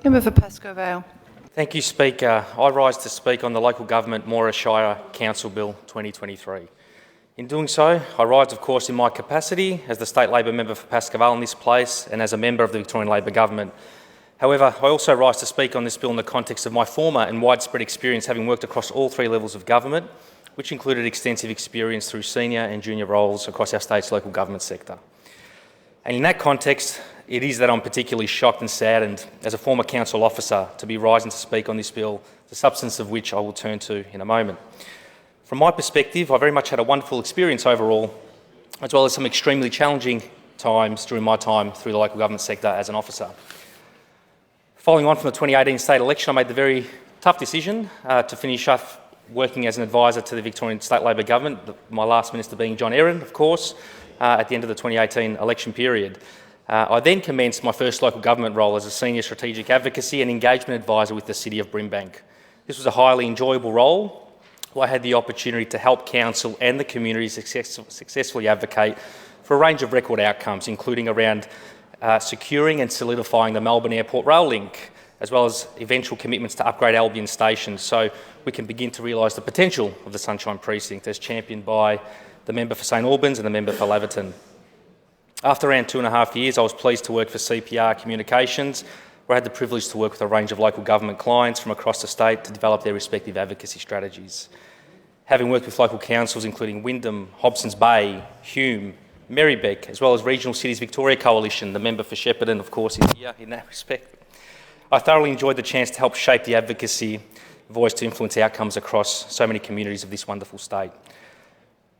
Member for Pascoe Vale. Thank you, Speaker. I rise to speak on the Local Government Moira Shire Council Bill 2023. In doing so, I rise, of course, in my capacity as the State Labor member for Pascoe Vale in this place and as a member of the Victorian Labor Government. However, I also rise to speak on this bill in the context of my former and widespread experience having worked across all three levels of government, which included extensive experience through senior and junior roles across our state's local government sector. And in that context, it is that I'm particularly shocked and saddened as a former council officer to be rising to speak on this bill, the substance of which I will turn to in a moment. From my perspective, I very much had a wonderful experience overall, as well as some extremely challenging times during my time through the local government sector as an officer. Following on from the 2018 state election, I made the very tough decision to finish up working as an advisor to the Victorian State Labor Government, my last minister being John Erin, of course, at the end of the 2018 election period. I then commenced my first local government role as a senior strategic advocacy and engagement advisor with the City of Brimbank. This was a highly enjoyable role where I had the opportunity to help council and the community successfully advocate for a range of record outcomes, including around securing and solidifying the Melbourne Airport rail link, as well as eventual commitments to upgrade Albion Station so we can begin to realise the potential of the Sunshine Precinct as championed by the member for St Albans and the member for Laverton. After around 2.5 years, I was pleased to work for CPR Communications, where I had the privilege to work with a range of local government clients from across the state to develop their respective advocacy strategies. Having worked with local councils including Wyndham, Hobsons Bay, Hume, Marybeck, as well as Regional Cities Victoria Coalition, the member for Shepparton, of course, is here in that respect. I thoroughly enjoyed the chance to help shape the advocacy voice to influence outcomes across so many communities of this wonderful state.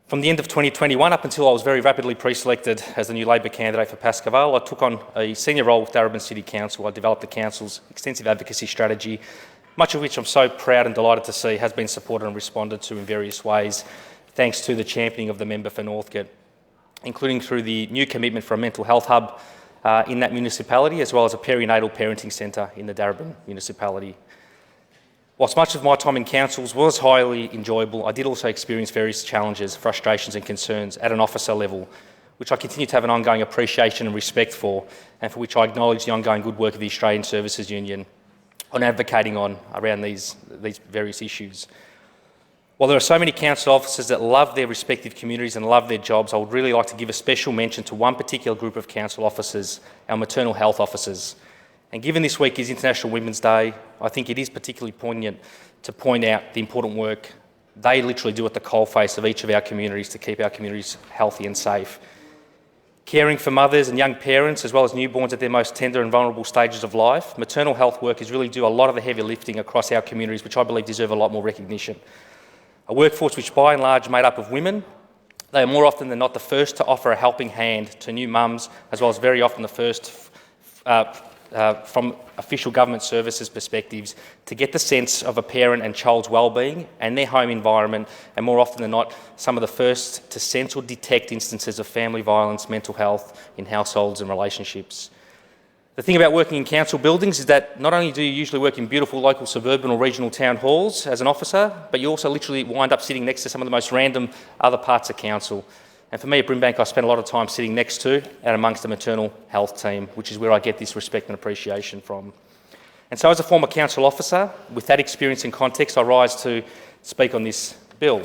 From the end of 2021 up until I was very rapidly pre-selected as the new Labor candidate for Pascoe Vale, I took on a senior role with Darebin City Council. I developed the council's extensive advocacy strategy, much of which I'm so proud and delighted to see has been supported and responded to in various ways, thanks to the championing of the member for Northcote, including through the new commitment for a mental health hub in that municipality, as well as a perinatal parenting centre in the Darebin municipality. Whilst much of my time in councils was highly enjoyable, I did also experience various challenges, frustrations and concerns at an officer level, which I continue to have an ongoing appreciation and respect for, and for which I acknowledge the ongoing good work of the Australian Services Union on advocating on around these various issues. While there are so many council officers that love their respective communities and love their jobs, I would really like to give a special mention to one particular group of council officers, our maternal health officers. And given this week is International Women's Day, I think it is particularly poignant to point out the important work they literally do at the coalface of each of our communities to keep our communities healthy and safe. Caring for mothers and young parents, as well as newborns at their most tender and vulnerable stages of life, maternal health workers really do a lot of the heavy lifting across our communities, which I believe deserve a lot more recognition. A workforce which by and large made up of women, they are more often than not the first to offer a helping hand to new mums, as well as very often the first from official government services perspectives to get the sense of a parent and child's well-being and their home environment, and more often than not, some of the first to sense or detect instances of family violence, mental health in households and relationships. The thing about working in council buildings is that not only do you usually work in beautiful local suburban or regional town halls as an officer, but you also literally wind up sitting next to some of the most random other parts of council. And for me at Brimbank, I spent a lot of time sitting next to and amongst the maternal health team, which is where I get this respect and appreciation from. And so as a former council officer, with that experience and context, I rise to speak on this bill.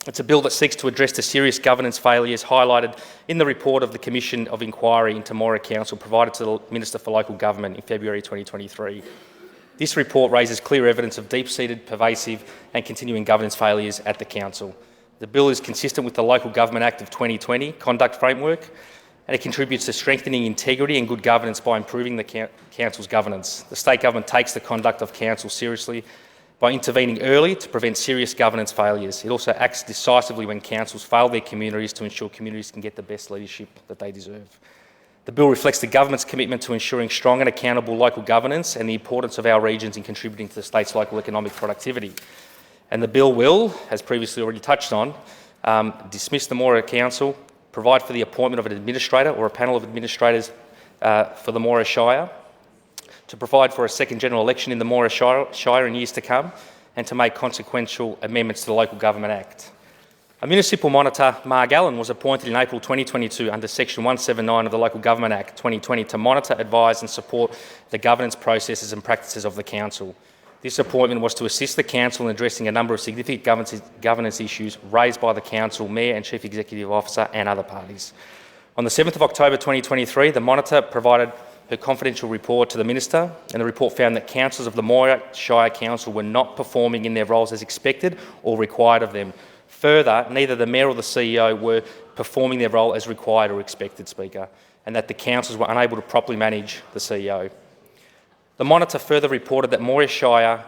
It's a bill that seeks to address the serious governance failures highlighted in the report of the Commission of Inquiry into Moira Council provided to the Minister for Local Government in February 2023. This report raises clear evidence of deep-seated, pervasive and continuing governance failures at the council. The bill is consistent with the Local Government Act of 2020 conduct framework, and it contributes to strengthening integrity and good governance by improving the council's governance. The state government takes the conduct of council seriously by intervening early to prevent serious governance failures. It also acts decisively when councils fail their communities to ensure communities can get the best leadership that they deserve. The bill reflects the government's commitment to ensuring strong and accountable local governance and the importance of our regions in contributing to the state's local economic productivity. And the bill will, as previously already touched on, dismiss the Moira Council, provide for the appointment of an administrator or a panel of administrators for the Moira Shire, to provide for a second general election in the Moira Shire in years to come, and to make consequential amendments to the Local Government Act. A municipal monitor, Marg Allen, was appointed in April 2022 under Section 179 of the Local Government Act 2020 to monitor, advise and support the governance processes and practices of the Council. This appointment was to assist the Council in addressing a number of significant governance issues raised by the Council, Mayor and Chief Executive Officer and other parties. On the 7th of October 2023, the monitor provided her confidential report to the Minister, and the report found that councillors of the Moira Shire Council were not performing in their roles as expected or required of them. Further, neither the Mayor or the CEO were performing their role as required or expected, Speaker, and that the councils were unable to properly manage the CEO. The monitor further reported that Moira Shire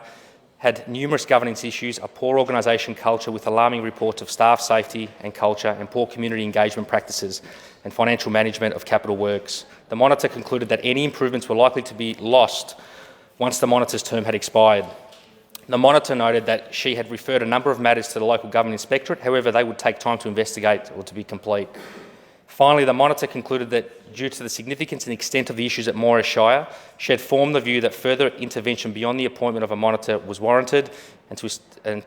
had numerous governance issues, a poor organisation culture with alarming reports of staff safety and culture, and poor community engagement practices and financial management of capital works. The monitor concluded that any improvements were likely to be lost once the monitor's term had expired. The monitor noted that she had referred a number of matters to the Local Government Inspectorate, however they would take time to investigate or to be complete. Finally, the monitor concluded that due to the significance and extent of the issues at Moira Shire, she had formed the view that further intervention beyond the appointment of a monitor was warranted and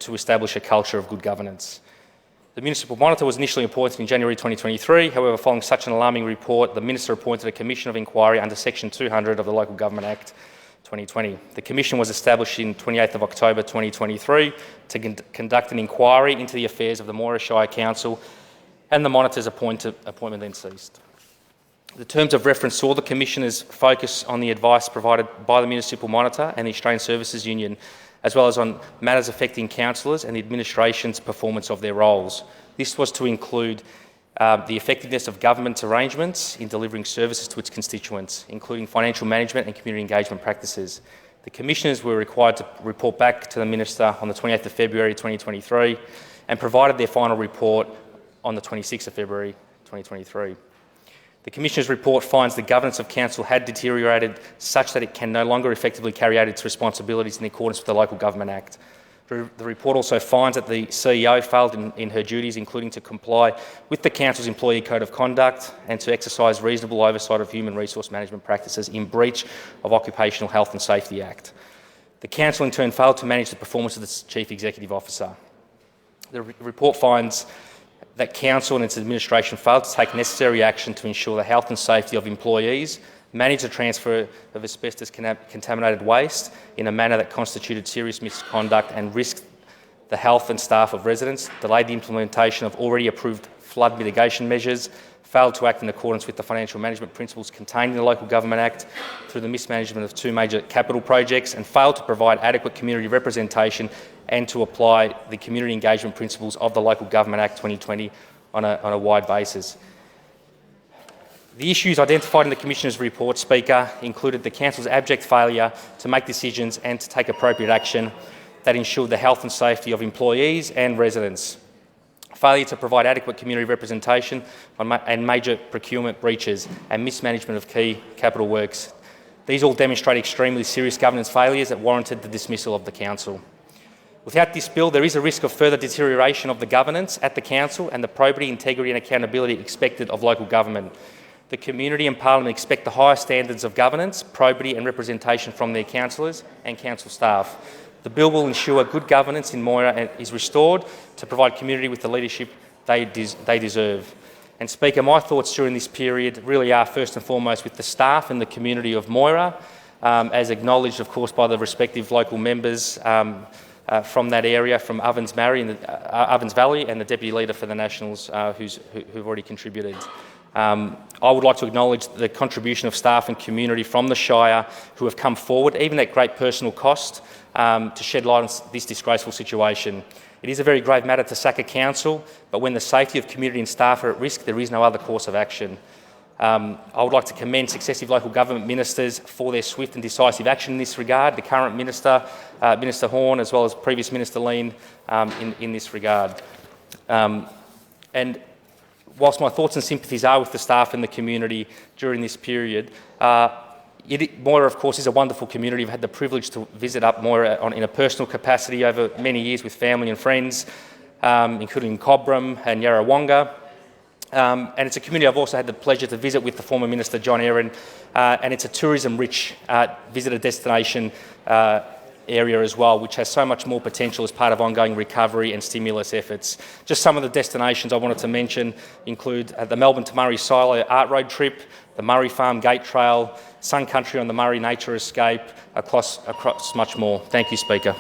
to establish a culture of good governance. The municipal monitor was initially appointed in January 2023, however following such an alarming report, the Minister appointed a Commission of Inquiry under Section 200 of the Local Government Act 2020. The Commission was established in 28th of October 2023 to conduct an inquiry into the affairs of the Moira Shire Council, and the monitor's appointment then ceased. The terms of reference saw the Commissioner's focus on the advice provided by the Municipal Monitor and the Australian Services Union, as well as on matters affecting councillors and the administration's performance of their roles. This was to include the effectiveness of government's arrangements in delivering services to its constituents, including financial management and community engagement practices. The Commissioners were required to report back to the Minister on the 28th of February 2023 and provided their final report on the 26th of February 2023. The Commissioner's report finds the governance of Council had deteriorated such that it can no longer effectively carry out its responsibilities in accordance with the Local Government Act. The report also finds that the CEO failed in her duties, including to comply with the Council's Employee Code of Conduct and to exercise reasonable oversight of human resource management practices in breach of Occupational Health and Safety Act. The Council in turn failed to manage the performance of its Chief Executive Officer. The report finds that Council and its administration failed to take necessary action to ensure the health and safety of employees, manage the transfer of asbestos-contaminated waste in a manner that constituted serious misconduct and risked the health and staff of residents, delayed the implementation of already approved flood mitigation measures, failed to act in accordance with the financial management principles contained in the Local Government Act through the mismanagement of two major capital projects, and failed to provide adequate community representation and to apply the community engagement principles of the Local Government Act 2020 on a wide basis. The issues identified in the Commissioner's report, Speaker, included the Council's abject failure to make decisions and to take appropriate action that ensured the health and safety of employees and residents, failure to provide adequate community representation and major procurement breaches and mismanagement of key capital works. These all demonstrate extremely serious governance failures that warranted the dismissal of the Council. Without this bill, there is a risk of further deterioration of the governance at the Council and the probity, integrity and accountability expected of local government. The community and Parliament expect the highest standards of governance, probity and representation from their councillors and council staff. The bill will ensure good governance in Moira is restored to provide community with the leadership they deserve. And Speaker, my thoughts during this period really are first and foremost with the staff and the community of Moira, as acknowledged of course by the respective local members from that area, from Ovens Valley and the Deputy Leader for the Nationals who've already contributed. I would like to acknowledge the contribution of staff and community from the Shire who have come forward, even at great personal cost, to shed light on this disgraceful situation. It is a very grave matter to sack a council, but when the safety of community and staff are at risk, there is no other course of action. I would like to commend successive local government ministers for their swift and decisive action in this regard, the current Minister, Minister Horn, as well as previous Minister Lean in this regard. And whilst my thoughts and sympathies are with the staff and the community during this period, Moira, of course, is a wonderful community. I've had the privilege to visit up Moira in a personal capacity over many years with family and friends, including Cobram and Yarrawonga. And it's a community I've also had the pleasure to visit with the former Minister John Aaron, and it's a tourism-rich visitor destination area as well, which has so much more potential as part of ongoing recovery and stimulus efforts. Just some of the destinations I wanted to mention include the Melbourne to Murray Silo Art Road trip, the Murray Farm Gate Trail, Sun Country on the Murray Nature Escape, across much more. Thank you, Speaker.